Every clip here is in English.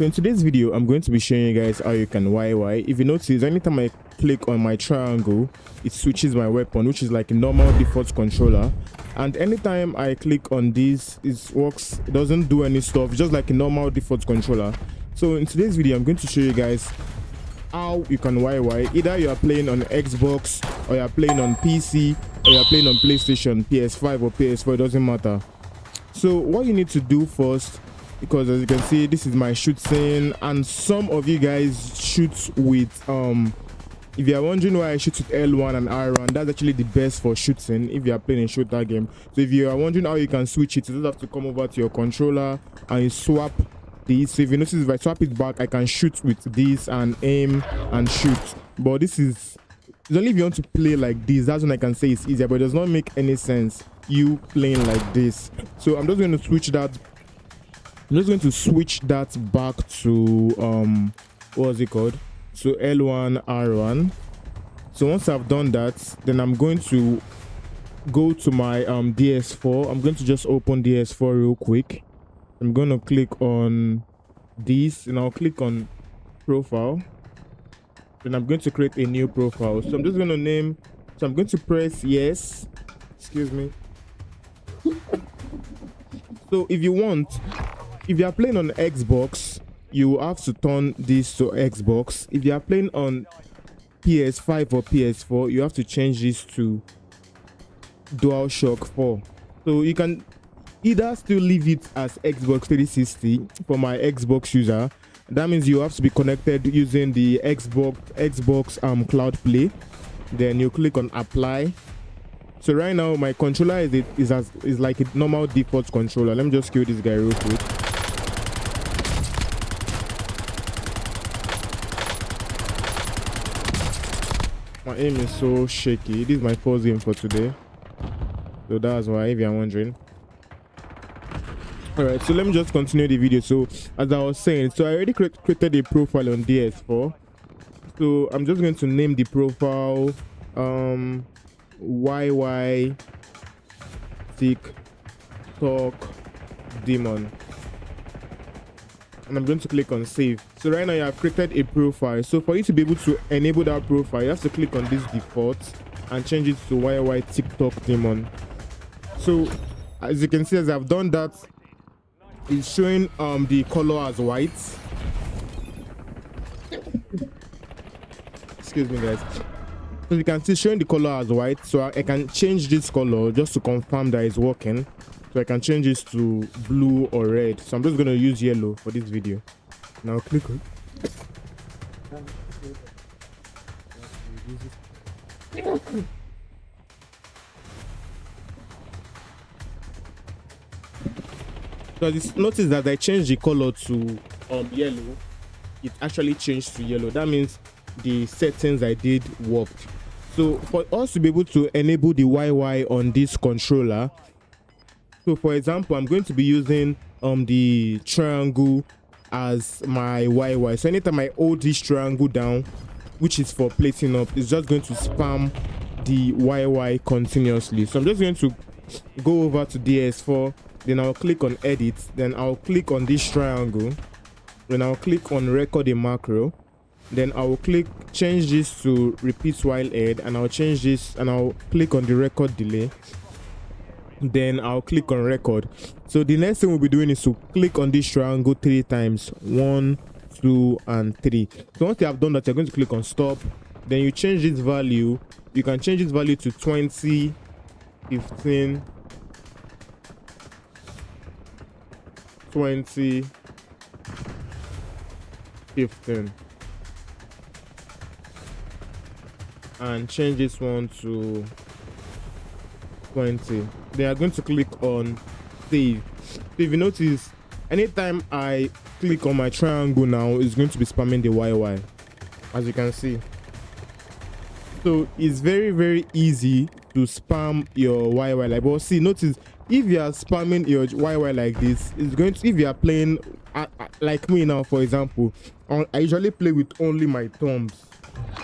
So in today's video, I'm going to be showing you guys how you can YY. If you notice, anytime I click on my triangle, it switches my weapon, which is like a normal default controller. And anytime I click on this, it works. It doesn't do any stuff, just like a normal default controller. So in today's video, I'm going to show you guys how you can YY. Either you are playing on Xbox, or you are playing on PC, or you are playing on PlayStation, PS5 or PS4, it doesn't matter. So what you need to do first, because as you can see, this is my shoot scene, and some of you guys shoot with if you are wondering why I shoot with L1 and R1, that's actually the best for shooting if you are playing a shooter game. So if you are wondering how you can switch it, you just have to come over to your controller and you swap this. So if you notice, if I swap it back, I can shoot with this and aim and shoot. But this is, it's only if you want to play like this, that's when I can say it's easier, but it does not make any sense you playing like this. So I'm just going to switch that. I'm just going to switch that back to what's it called? So L1 R1. So once I've done that, then I'm going to go to my DS4. I'm going to just open DS4 real quick. I'm going to click on this and I'll click on profile. Then I'm going to create a new profile. So I'm just going to name, so I'm going to press yes. Excuse me. So if you want, if you are playing on Xbox, you have to turn this to Xbox. If you are playing on PS5 or PS4, you have to change this to DualShock 4. So you can either still leave it as Xbox 360 for my Xbox user. That means you have to be connected using the Xbox Cloud Play. Then you click on apply. So right now my controller is like a normal default controller. Let me just kill this guy real quick. My aim is so shaky. This is my first game for today, so that's why, if you're wondering. All right, so let me just continue the video. So as I was saying, so I already created a profile on DS4. So I'm just going to name the profile YY TikTok Demon, and I'm going to click on save. So right now you have created a profile. So for you to be able to enable that profile, you have to click on this default and change it to YY TikTok Demon. So as you can see, as I've done that, it's showing the color as white. Excuse me guys. So you can see showing the color as white. So I can change this color just to confirm that it's working. So I can change this to blue or red. So I'm just going to use yellow for this video. Now click on. So notice that I changed the color to yellow. It actually changed to yellow. That means the settings I did worked. So for us to be able to enable the YY on this controller, so for example, I'm going to be using the triangle as my YY. So anytime I hold this triangle down, which is for placing up, it's just going to spam the YY continuously. So I'm just going to go over to DS4, then I'll click on edit, then I'll click on this triangle, then I'll click on record a macro, then I'll change this to repeat while add, and I'll change this and I'll click on the record delay. Then I'll click on record. So the next thing we'll be doing is to click on this triangle 3 times, 1, 2 and 3. So once you have done that, you're going to click on stop. Then you change this value. You can change this value to 20, 15, 20, 15, and change this one to 20. They are going to click on save. So if you notice, anytime I click on my triangle now, it's going to be spamming the YY, as you can see. So it's very easy to spam your YY like, but see, notice if you are spamming your YY like this, it's going to, if you are playing like me now, for example, I usually play with only my thumbs.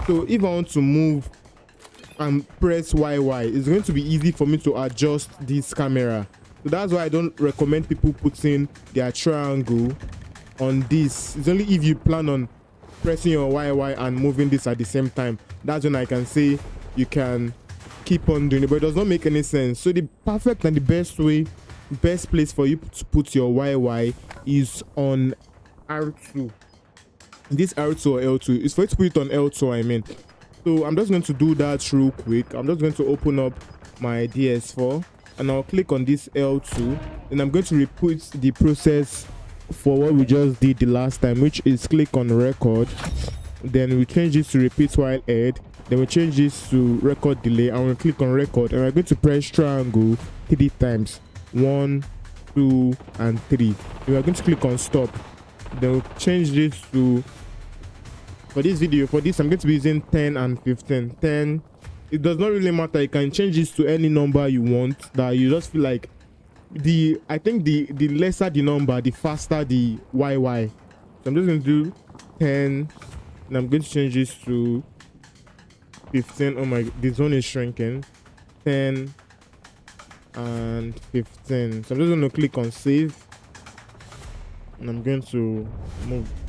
So if I want to move and press YY, it's going to be easy for me to adjust this camera. So that's why I don't recommend people putting their triangle on this. It's only if you plan on pressing your YY and moving this at the same time, that's when I can say you can keep on doing it, but it does not make any sense. So the perfect and the best place for you to put your YY is on R2. This R2 or L2 is for you to put it on L2, I mean. So I'm just going to do that real quick. I'm just going to open up my DS4 and I'll click on this L2, and I'm going to repeat the process for what we just did the last time, which is click on record, then we change this to repeat while ahead, then we change this to record delay, and we click on record, and we're going to press triangle 3 times, 1, 2 and 3. We are going to click on stop, then we'll change this to, for this video, for this I'm going to be using 10 and 15. 10, it does not really matter, you can change this to any number you want, that you just feel like I think the lesser the number, the faster the YY. So I'm just going to do 10, and I'm going to change this to 15. Oh my, the zone is shrinking. 10 and 15. So I'm just going to click on save, and I'm going to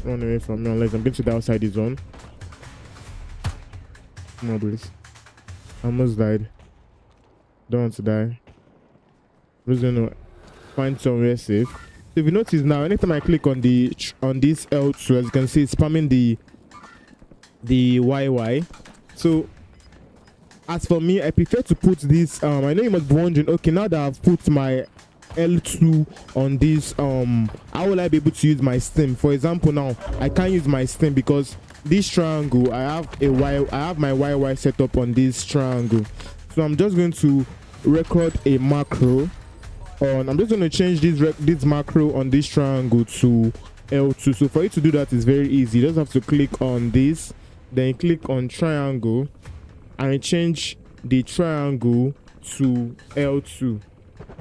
run away from me unless I'm going to the outside the zone. Come on, please. I almost died. Don't want to die. I'm just going to find somewhere safe. So if you notice now, anytime I click on this L2, as you can see, it's spamming the YY. So as for me, I prefer to put this. I know you must be wondering, okay, now that I've put my L2 on this, how will I be able to use my stem? For example, now I can't use my stem because this triangle, I have my YY set up on this triangle. So I'm just going to record a macro on, I'm just going to change this macro on this triangle to L2. So for you to do that is very easy. You just have to click on this, then click on triangle, and change the triangle to L2,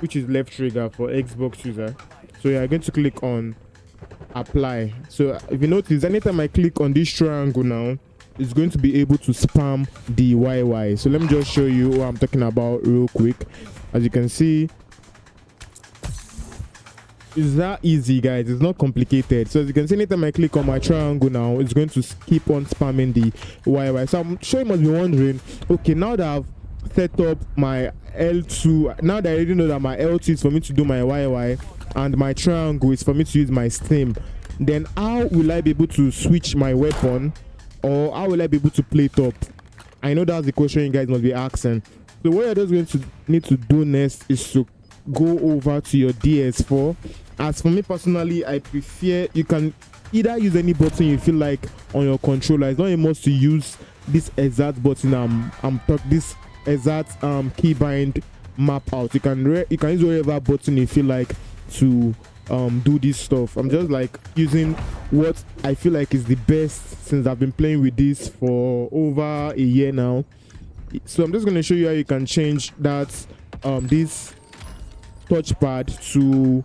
which is left trigger for Xbox user. So you are going to click on apply. So if you notice, anytime I click on this triangle now, it's going to be able to spam the YY. So let me just show you what I'm talking about real quick. As you can see, it's that easy, guys. It's not complicated. So as you can see, anytime I click on my triangle now, it's going to keep on spamming the YY. So I'm sure you must be wondering, okay, now that I've set up my L2, now that I already know that my L2 is for me to do my YY and my triangle is for me to use my stem, then how will I be able to switch my weapon, or how will I be able to play top? I know that's the question you guys must be asking. So what you're just going to need to do next is to go over to your DS4. As for me personally, I prefer, you can either use any button you feel like on your controller. It's not a must to use this exact button. This exact keybind map out. You can use whatever button you feel like to do this stuff. I'm just like using what I feel like is the best since I've been playing with this for over a year now. So I'm just going to show you how you can change that this touchpad to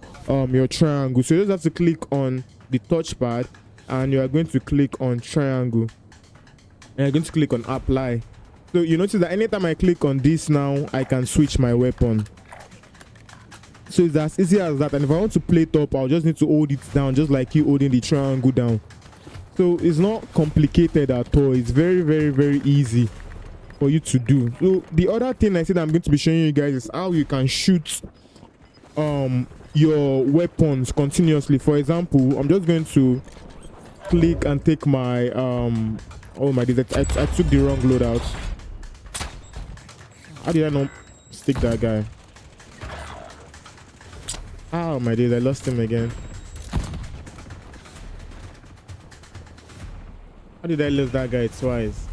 your triangle. So you just have to click on the touchpad, and you are going to click on triangle, and you're going to click on apply. So you notice that anytime I click on this now, I can switch my weapon. So it's as easy as that. And if I want to play top, I'll just need to hold it down, just like you holding the triangle down. So it's not complicated at all. It's very, very, very easy for you to do. So the other thing I said I'm going to be showing you guys is how you can shoot your weapons continuously. For example, I'm just going to click and take my oh my days, I took the wrong loadout. How did I not stick that guy? Oh my days, I lost him again. How did I lose that guy twice?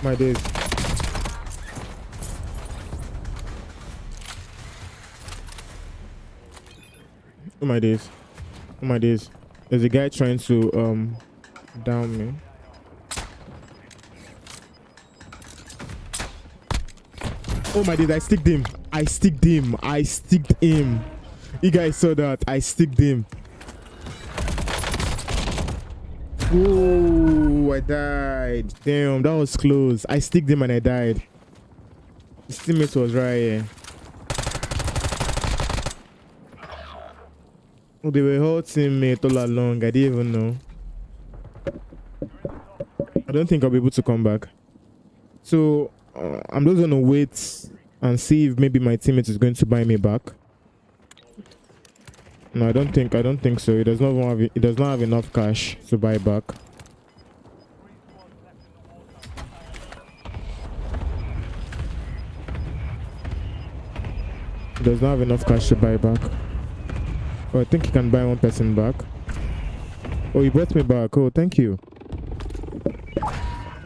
My days. Oh my days. Oh my days. There's a guy trying to down me. Oh my days, I sticked him. I sticked him. You guys saw that. I sticked him. Oh, I died. Damn, that was close. I sticked him and I died. His teammate was right here. They were whole teammate all along. I didn't even know. I don't think I'll be able to come back. So I'm just gonna wait and see if maybe my teammate is going to buy me back. No, I don't think so. It does not have enough cash to buy back. It does not have enough cash to buy back. Oh, I think he can buy one person back. Oh, he brought me back. Oh, thank you.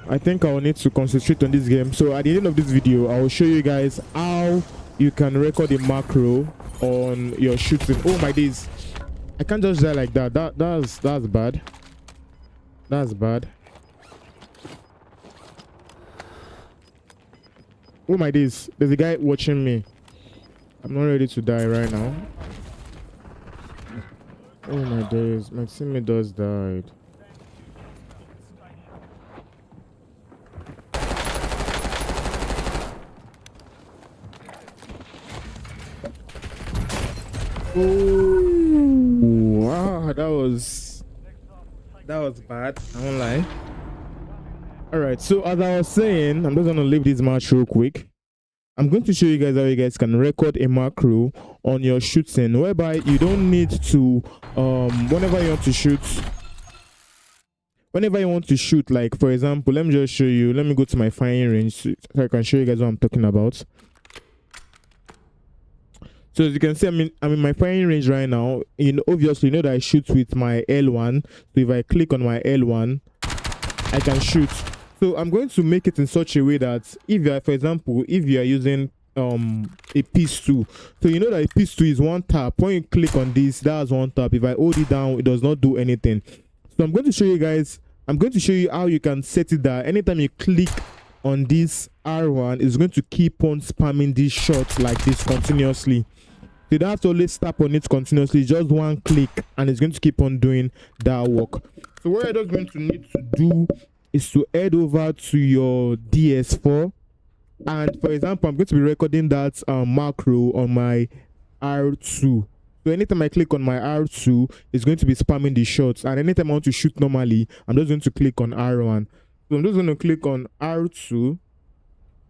I think I will need to concentrate on this game. So at the end of this video, I will show you guys how you can record a macro on your shooting. Oh my days, I can't just die like that. That's bad. That's bad. Oh my days, there's a guy watching me. I'm not ready to die right now. Oh my days, my teammate just died. Oh, wow, that was bad. I won't lie. All right, so as I was saying, I'm just gonna leave this match real quick. I'm going to show you guys how you guys can record a macro on your shooting, whereby you don't need to whenever you want to shoot, like for example, let me just show you. Let me go to my firing range so I can show you guys what I'm talking about. So as you can see, I'm in my firing range right now. Obviously, you know that I shoot with my L1. So if I click on my L1, I can shoot. So I'm going to make it in such a way that if you are, for example, if you are using a pistol, so you know that a pistol is one tap. When you click on this, that's one tap. If I hold it down, it does not do anything. So I'm going to show you guys. I'm going to show you how you can set it that anytime you click on this R1, it's going to keep on spamming these shots like this continuously. You don't have to always tap on it continuously, just one click and it's going to keep on doing that work. So what you're just going to need to do is to head over to your DS4, and for example, I'm going to be recording that macro on my R2. So anytime I click on my R2, it's going to be spamming the shots, and anytime I want to shoot normally, I'm just going to click on R1. So I'm just going to click on R2,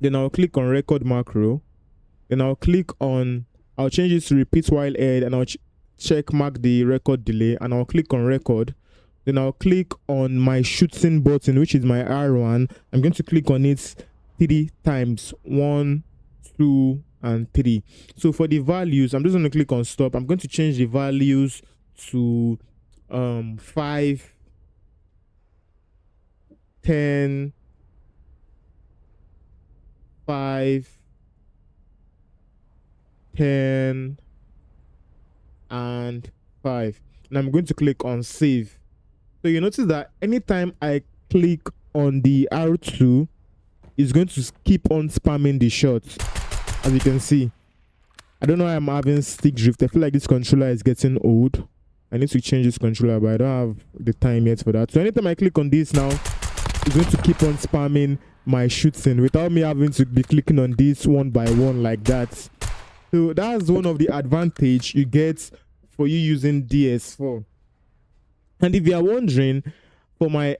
then I'll click on record macro, then I'll change it to repeat while ahead, and I'll check mark the record delay, and I'll click on record. Then I'll click on my shooting button, which is my R1. I'm going to click on it 3 times, 1, 2, and 3. So for the values, I'm just going to click on stop. I'm going to change the values to 5, 10, 5, 10, and 5. And I'm going to click on save. So you notice that anytime I click on the R2, it's going to keep on spamming the shots. As you can see, I don't know why I'm having stick drift. I feel like this controller is getting old. I need to change this controller, but I don't have the time yet for that. So anytime I click on this now, it's going to keep on spamming my shooting without me having to be clicking on this one by one like that. So that's one of the advantage you get for you using DS4. And if you are wondering, for my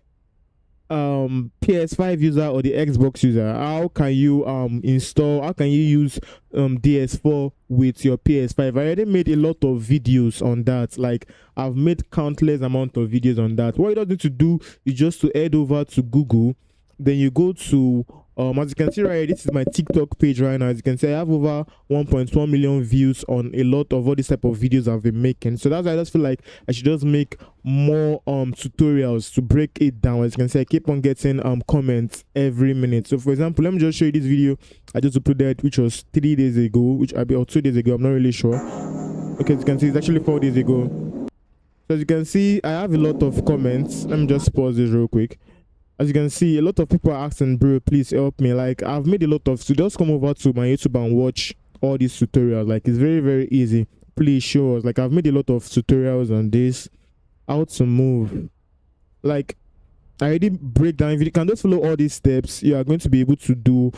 PS5 user or the Xbox user, how can you use DS4 with your PS5? I already made a lot of videos on that. Like, I've made countless amount of videos on that. What you don't need to do is just to head over to Google, then you go to as you can see right here, this is my TikTok page right now. As you can see, I have over 1.1 million views on a lot of all these type of videos I've been making. So that's why I just feel like I should just make more tutorials to break it down. As you can see, I keep on getting comments every minute. So for example, let me just show you this video I just uploaded, which was 3 days ago, or 2 days ago, I'm not really sure. Okay, as you can see, it's actually 4 days ago. So as you can see, I have a lot of comments. Let me just pause this real quick. As you can see, a lot of people are asking, bro, please help me. Like, I've made a lot of, so just come over to my YouTube and watch all these tutorials. Like, it's very, very easy. Please show us. Like, I've made a lot of tutorials on this, how to move. Like, I already break down. If you can just follow all these steps, you are going to be able to do.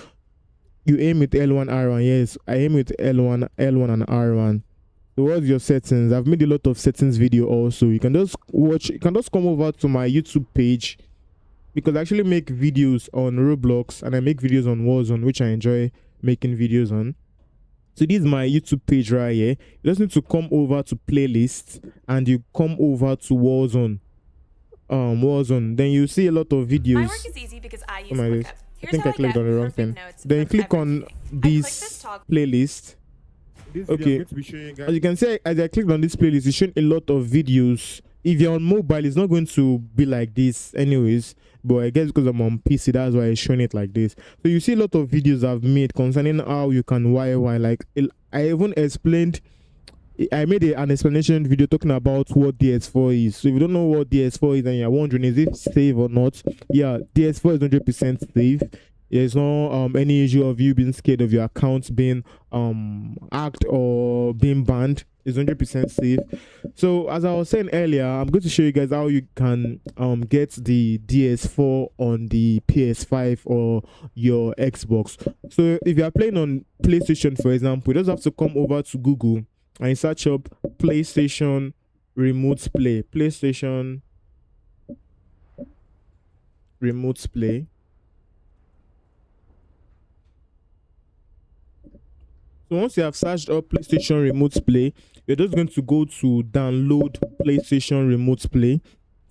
You aim with L1, R1. Yes, I aim with L1 and R1. So what's your settings? I've made a lot of settings video also. You can just watch, you can just come over to my YouTube page, because I actually make videos on Roblox and I make videos on Warzone, which I enjoy making videos on. So this is my YouTube page right here. You just need to come over to playlists and you come over to Warzone. Warzone. Then you see a lot of videos. My work is easy because I use ClickUp. I think I clicked on the wrong thing. Then you click on this playlist. Okay, as you can see, as I clicked on this playlist, it's showing a lot of videos. If you're on mobile, it's not going to be like this anyways, but I guess because I'm on PC, that's why it's showing it like this. So you see a lot of videos I've made concerning how you can wire. Like I even explained, I made an explanation video talking about what DS4 is. So if you don't know what DS4 is and you're wondering is it safe or not, yeah, DS4 is 100% safe. There's no any issue of you being scared of your account being hacked or being banned. It's 100% safe. So as I was saying earlier, I'm going to show you guys how you can get the DS4 on the PS5 or your Xbox. So if you are playing on PlayStation, for example, you just have to come over to Google and search up PlayStation Remote Play. PlayStation Remote Play. So once you have searched up PlayStation Remote Play, you're just going to go to download PlayStation Remote Play.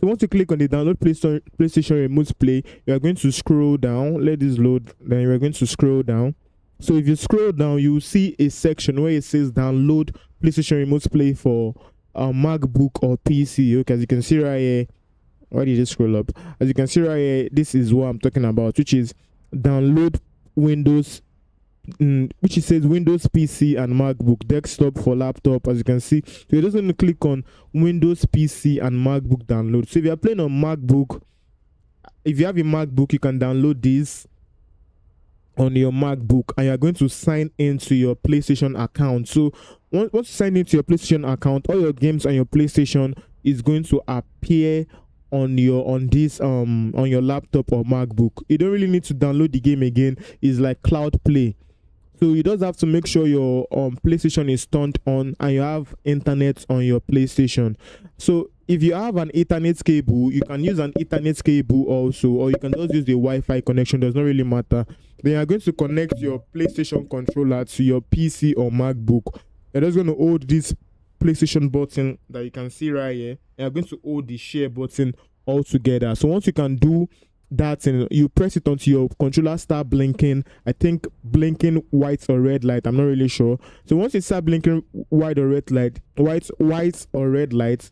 So once you click on the download PlayStation Remote Play, you are going to scroll down. Let this load. Then you are going to scroll down. So if you scroll down, you will see a section where it says download PlayStation Remote Play for MacBook or PC. Okay, as you can see right here. Why did you just scroll up? As you can see right here, this is what I'm talking about, which is download Windows. Which it says Windows PC and MacBook, desktop for laptop. As you can see, so you're just going to click on Windows PC and MacBook download. So if you're playing on MacBook, if you have a MacBook, you can download this on your MacBook and you're going to sign into your PlayStation account. So once you sign into your PlayStation account, all your games on your PlayStation is going to appear on your on your laptop or MacBook. You don't really need to download the game again. It's like cloud play. So you just have to make sure your PlayStation is turned on and you have internet on your PlayStation. So if you have an Ethernet cable, you can use an Ethernet cable also, or you can just use the Wi-Fi connection. Does not really matter. Then you're going to connect your PlayStation controller to your PC or MacBook. You're just going to hold this PlayStation button that you can see right here. You're going to hold the share button all together. So once you can do that and you press it onto your controller, start blinking. I think blinking white or red light, I'm not really sure. So once it start blinking white or red light, white or red light,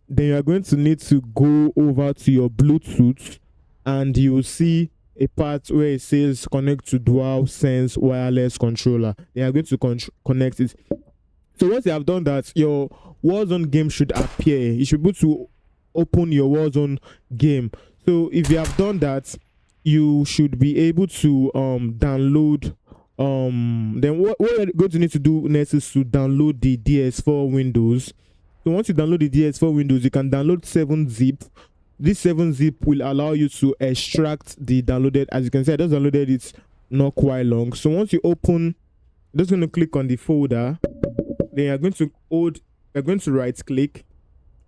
then you're going to need to go over to your Bluetooth and you will see a part where it says connect to DualSense wireless controller. They are going to connect it. So once you have done that, your Warzone game should appear. You should be able to open your Warzone game. So if you have done that, you should be able to download. Then what you're going to need to do next is to download the DS4 Windows. So once you download the DS4 Windows, you can download 7-zip. This 7-zip will allow you to extract the downloaded. As you can see, I just downloaded it not quite long. So once you open, you're just going to click on the folder. Then you're going to you're going to right click.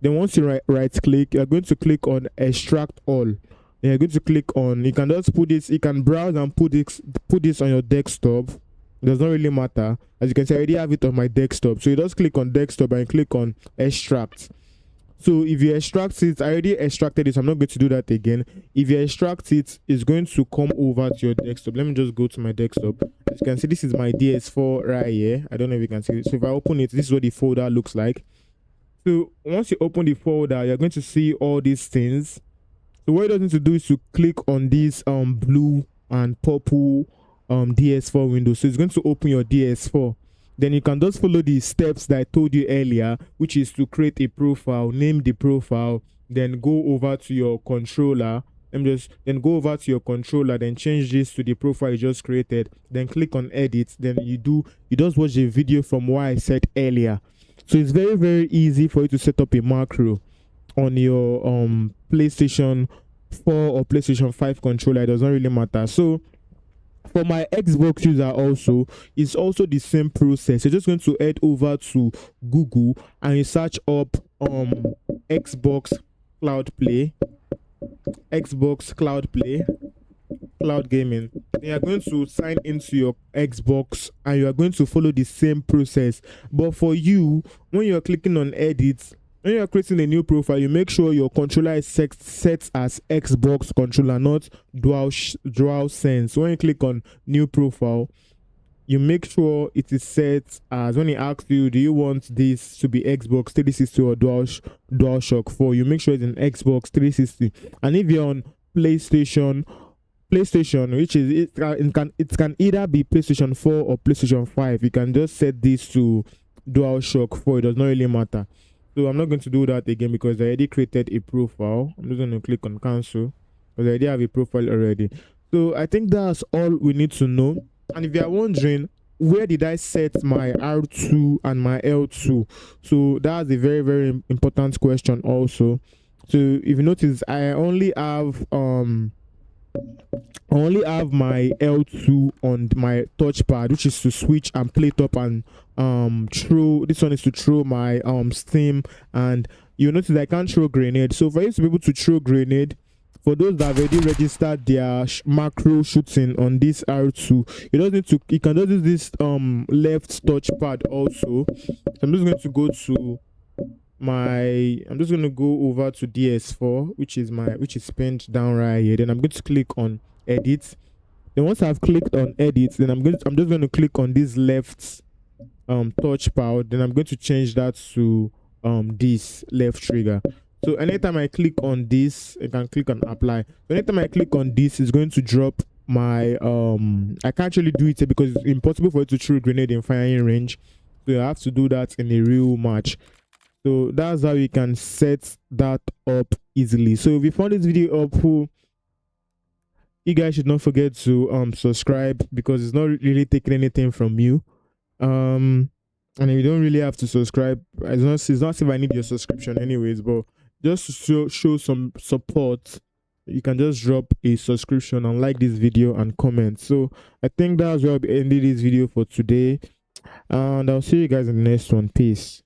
Then once you right click, you're going to click on extract all. Then you're going to click on, you can just put this, you can browse and put this on your desktop. It does not really matter. As you can see, I already have it on my desktop. So you just click on desktop and click on extract. So if you extract it, I already extracted it, so I'm not going to do that again. If you extract it, it's going to come over to your desktop. Let me just go to my desktop. As you can see, this is my DS4 right here. I don't know if you can see it. So if I open it, this is what the folder looks like. So once you open the folder, you're going to see all these things. So what you need to do is to click on this blue and purple DS4 window. So it's going to open your DS4. Then you can just follow the steps that I told you earlier, which is to create a profile, name the profile, then go over to your controller. Then go over to your controller, then change this to the profile you just created. Then click on edit. Then you just watch the video from what I said earlier. So it's very, very easy for you to set up a macro on your PlayStation 4 or PlayStation 5 controller. It does not really matter. So For my Xbox user also, it's also the same process. You're just going to head over to Google and you search up Xbox Cloud Play, Xbox Cloud Play, cloud gaming. Then you are going to sign into your Xbox and you are going to follow the same process. But for you, when you're clicking on edit, when you're creating a new profile, you make sure your controller is set as Xbox controller, not DualSense. When you click on new profile, you make sure it is set as, when it asks you, do you want this to be Xbox 360 or DualShock 4, you make sure it's an Xbox 360. And if you're on PlayStation, which is it can either be PlayStation 4 or PlayStation 5, you can just set this to DualShock 4. It does not really matter. So I'm not going to do that again because I already created a profile. I'm just going to click on cancel because I already have a profile already. So I think that's all we need to know. And if you are wondering, where did I set my R2 and my L2? So that's a very, very important question also. So if you notice, I only have my L2 on my touchpad, which is to switch and plate up and throw. This one is to throw my Steam, and you notice I can't throw grenade. So for you to be able to throw grenade, for those that have already registered their macro shooting on this R2, you don't need to. You can just use this left touchpad also. So I'm just going to go to I'm just going to go over to DS4, which is pinned down right here. Then I'm going to click on edit. Then once I've clicked on edit, then I'm just going to click on this left touchpad. Then I'm going to change that to this left trigger. So anytime I click on this, I can click on apply. So anytime I click on this, it's going to drop my I can't really do it here because it's impossible for it to throw grenade in firing range. So you have to do that in a real match. So that's how you can set that up easily. So if you found this video helpful, you guys should not forget to subscribe because it's not really taking anything from you. And if you don't really have to subscribe, it's not if I need your subscription anyways, but just to show some support, you can just drop a subscription and like this video and comment. So I think that's where I'll be ending this video for today, and I'll see you guys in the next one. Peace.